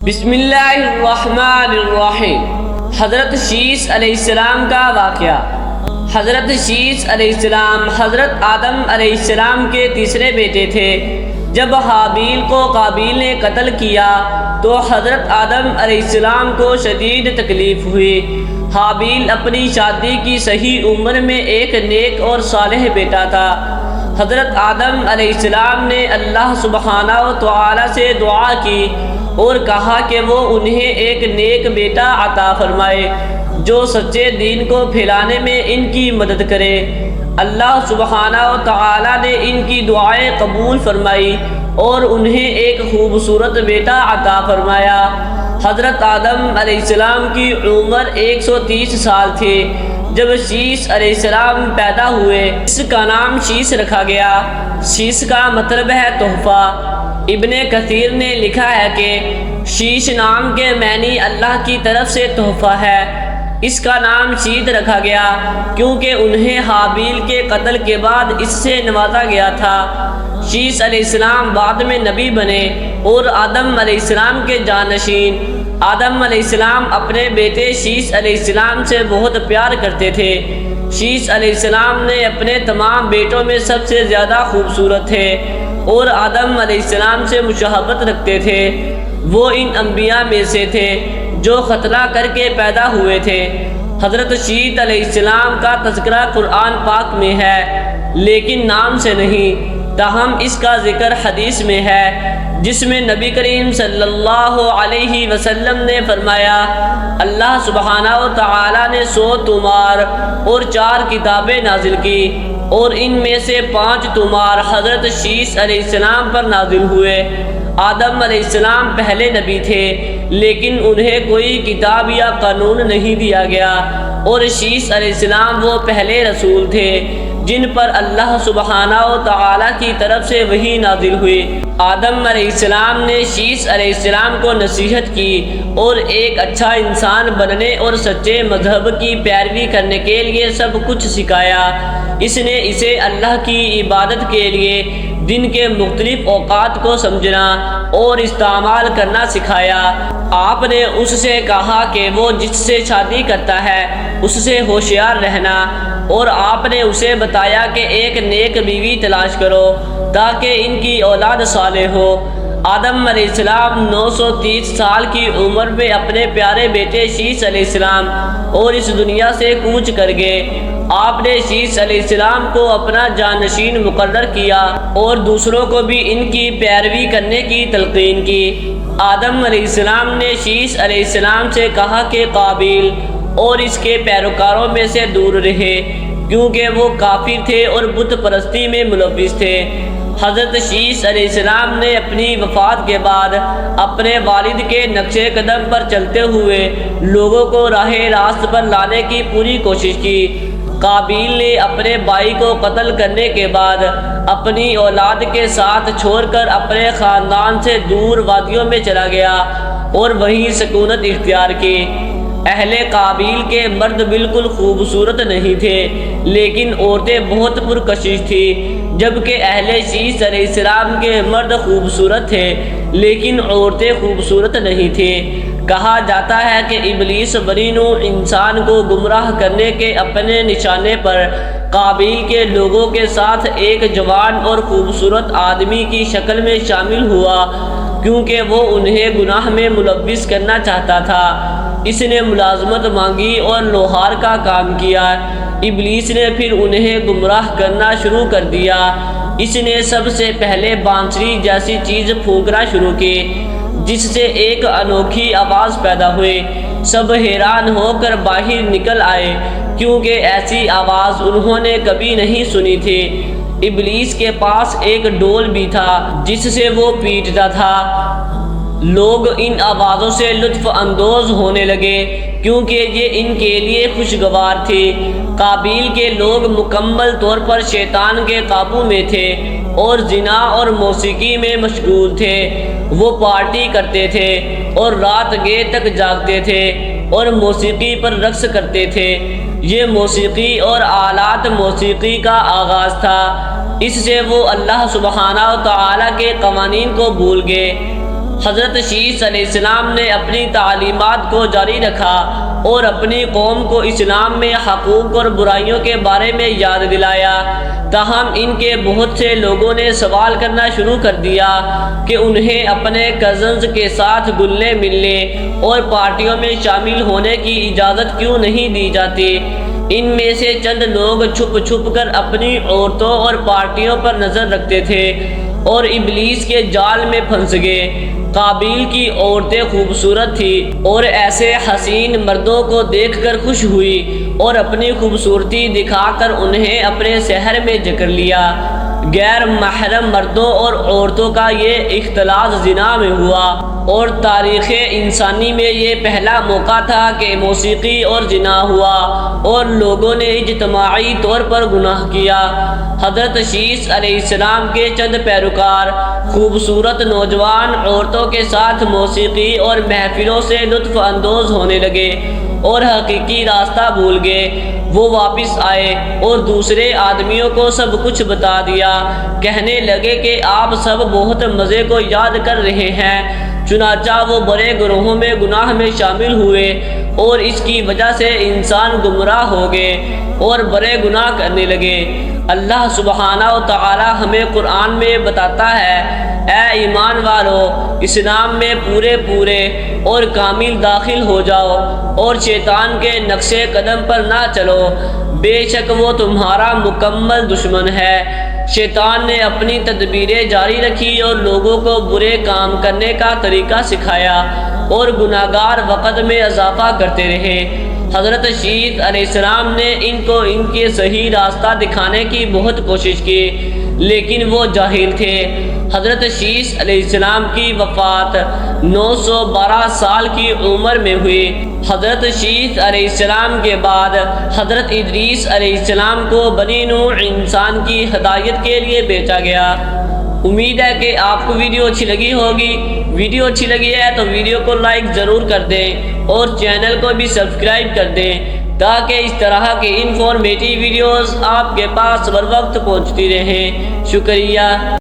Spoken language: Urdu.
بسم اللہ الرحمن الرحیم۔ حضرت شیث علیہ السلام کا واقعہ۔ حضرت شیث علیہ السلام حضرت آدم علیہ السلام کے تیسرے بیٹے تھے۔ جب حابیل کو قابیل نے قتل کیا تو حضرت آدم علیہ السلام کو شدید تکلیف ہوئی۔ حابیل اپنی شادی کی صحیح عمر میں ایک نیک اور صالح بیٹا تھا۔ حضرت آدم علیہ السلام نے اللہ سبحانہ و تعالی سے دعا کی اور کہا کہ وہ انہیں ایک نیک بیٹا عطا فرمائے جو سچے دین کو پھیلانے میں ان کی مدد کرے۔ اللہ سبحانہ و تعالی نے ان کی دعائیں قبول فرمائی اور انہیں ایک خوبصورت بیٹا عطا فرمایا۔ حضرت آدم علیہ السلام کی عمر 130 سال تھی جب شیث علیہ السلام پیدا ہوئے۔ اس کا نام شیث رکھا گیا۔ شیث کا مطلب ہے تحفہ۔ ابن کثیر نے لکھا ہے کہ شیث نام کے معنی اللہ کی طرف سے تحفہ ہے۔ اس کا نام شیث رکھا گیا کیونکہ انہیں حابیل کے قتل کے بعد اس سے نوازا گیا تھا۔ شیث علیہ السلام بعد میں نبی بنے اور آدم علیہ السلام کے جانشین۔ آدم علیہ السلام اپنے بیٹے شیث علیہ السلام سے بہت پیار کرتے تھے۔ شیث علیہ السلام نے اپنے تمام بیٹوں میں سب سے زیادہ خوبصورت تھے اور آدم علیہ السلام سے مشابہت رکھتے تھے۔ وہ ان انبیاء میں سے تھے جو ختنہ کر کے پیدا ہوئے تھے۔ حضرت شیث علیہ السلام کا تذکرہ قرآن پاک میں ہے لیکن نام سے نہیں، تاہم اس کا ذکر حدیث میں ہے جس میں نبی کریم صلی اللہ علیہ وسلم نے فرمایا، اللہ سبحانہ و تعالی نے 100 طومار اور 4 کتابیں نازل کی اور ان میں سے 5 طومار حضرت شیث علیہ السلام پر نازل ہوئے۔ آدم علیہ السلام پہلے نبی تھے لیکن انہیں کوئی کتاب یا قانون نہیں دیا گیا، اور شیث علیہ السلام وہ پہلے رسول تھے جن پر اللہ سبحانہ و تعالی کی طرف سے وحی نازل ہوئی۔ آدم علیہ السلام نے شیث علیہ السلام کو نصیحت کی اور ایک اچھا انسان بننے اور سچے مذہب کی پیروی کرنے کے لیے سب کچھ سکھایا۔ اس نے اسے اللہ کی عبادت کے لیے دن کے مختلف اوقات کو سمجھنا اور استعمال کرنا سکھایا۔ آپ نے اس سے کہا کہ وہ جس سے شادی کرتا ہے اس سے ہوشیار رہنا، اور آپ نے اسے بتایا کہ ایک نیک بیوی تلاش کرو تاکہ ان کی اولاد صالح ہو۔ آدم علیہ السلام 930 سال کی عمر میں اپنے پیارے بیٹے شیث علیہ السلام اور اس دنیا سے کوچ کر گئے۔ آپ نے شیث علیہ السلام کو اپنا جانشین مقرر کیا اور دوسروں کو بھی ان کی پیروی کرنے کی تلقین کی۔ آدم علیہ السلام نے شیث علیہ السلام سے کہا کہ قابیل اور اس کے پیروکاروں میں سے دور رہے کیونکہ وہ کافر تھے اور بت پرستی میں ملوث تھے۔ حضرت شیث علیہ السلام نے اپنی وفات کے بعد اپنے والد کے نقش قدم پر چلتے ہوئے لوگوں کو راہ راست پر لانے کی پوری کوشش کی۔ قابیل نے اپنے بھائی کو قتل کرنے کے بعد اپنی اولاد کے ساتھ چھوڑ کر اپنے خاندان سے دور وادیوں میں چلا گیا اور وہیں سکونت اختیار کی۔ اہل قابیل کے مرد بالکل خوبصورت نہیں تھے لیکن عورتیں بہت پرکشش تھیں، جبکہ اہل شیث علیہ السلام کے مرد خوبصورت تھے لیکن عورتیں خوبصورت نہیں تھیں۔ کہا جاتا ہے کہ ابلیس بنی نوع انسان کو گمراہ کرنے کے اپنے نشانے پر قابیل کے لوگوں کے ساتھ ایک جوان اور خوبصورت آدمی کی شکل میں شامل ہوا کیونکہ وہ انہیں گناہ میں ملوث کرنا چاہتا تھا۔ اس نے ملازمت مانگی اور لوہار کا کام کیا۔ ابلیس نے پھر انہیں گمراہ کرنا شروع کر دیا۔ اس نے سب سے پہلے بانسری جیسی چیز پھونکنا شروع کی جس سے ایک انوکھی آواز پیدا ہوئی۔ سب حیران ہو کر باہر نکل آئے کیونکہ ایسی آواز انہوں نے کبھی نہیں سنی تھی۔ ابلیس کے پاس ایک ڈول بھی تھا جس سے وہ پیٹتا تھا۔ لوگ ان آوازوں سے لطف اندوز ہونے لگے کیونکہ یہ ان کے لیے خوشگوار تھی۔ قابیل کے لوگ مکمل طور پر شیطان کے قابو میں تھے اور زنا اور موسیقی میں مشغول تھے۔ وہ پارٹی کرتے تھے اور رات گئے تک جاگتے تھے اور موسیقی پر رقص کرتے تھے۔ یہ موسیقی اور آلات موسیقی کا آغاز تھا۔ اس سے وہ اللہ سبحانہ و تعالی کے قوانین کو بھول گئے۔ حضرت شیس علیہ السلام نے اپنی تعلیمات کو جاری رکھا اور اپنی قوم کو اسلام میں حقوق اور برائیوں کے بارے میں یاد دلایا۔ تاہم ان کے بہت سے لوگوں نے سوال کرنا شروع کر دیا کہ انہیں اپنے کزنز کے ساتھ گلنے ملنے اور پارٹیوں میں شامل ہونے کی اجازت کیوں نہیں دی جاتی۔ ان میں سے چند لوگ چھپ چھپ کر اپنی عورتوں اور پارٹیوں پر نظر رکھتے تھے اور ابلیس کے جال میں پھنس گئے۔ قابیل کی عورتیں خوبصورت تھیں اور ایسے حسین مردوں کو دیکھ کر خوش ہوئی اور اپنی خوبصورتی دکھا کر انہیں اپنے شہر میں جکڑ لیا۔ غیر محرم مردوں اور عورتوں کا یہ اختلاط زنا میں ہوا اور تاریخ انسانی میں یہ پہلا موقع تھا کہ موسیقی اور زنا ہوا اور لوگوں نے اجتماعی طور پر گناہ کیا۔ حضرت شیس علیہ السلام کے چند پیروکار خوبصورت نوجوان عورتوں کے ساتھ موسیقی اور محفلوں سے لطف اندوز ہونے لگے اور حقیقی راستہ بھول گئے۔ وہ واپس آئے اور دوسرے آدمیوں کو سب کچھ بتا دیا۔ کہنے لگے کہ آپ سب بہت مزے کو یاد کر رہے ہیں۔ چنانچہ وہ بڑے گروہوں میں گناہ میں شامل ہوئے اور اس کی وجہ سے انسان گمراہ ہو گئے اور بڑے گناہ کرنے لگے۔ اللہ سبحانہ و تعالی ہمیں قرآن میں بتاتا ہے، اے ایمان والو، اسلام میں پورے اور کامل داخل ہو جاؤ اور شیطان کے نقش قدم پر نہ چلو، بے شک وہ تمہارا مکمل دشمن ہے۔ شیطان نے اپنی تدبیریں جاری رکھی اور لوگوں کو برے کام کرنے کا طریقہ سکھایا اور گناہگار وقت میں اضافہ کرتے رہے۔ حضرت شیس علیہ السلام نے ان کو ان کے صحیح راستہ دکھانے کی بہت کوشش کی، لیکن وہ جاہل تھے۔ حضرت شیس علیہ السلام کی وفات 912 سال کی عمر میں ہوئی۔ حضرت شیس علیہ السلام کے بعد حضرت ادریس علیہ السلام کو بنی نوع انسان کی ہدایت کے لیے بھیجا گیا۔ امید ہے کہ آپ کو ویڈیو اچھی لگی ہوگی۔ ویڈیو اچھی لگی ہے تو ویڈیو کو لائک ضرور کر دیں اور چینل کو بھی سبسکرائب کر دیں تاکہ اس طرح کے انفارمیٹیو ویڈیوز آپ کے پاس بر وقت پہنچتی رہیں۔ شکریہ۔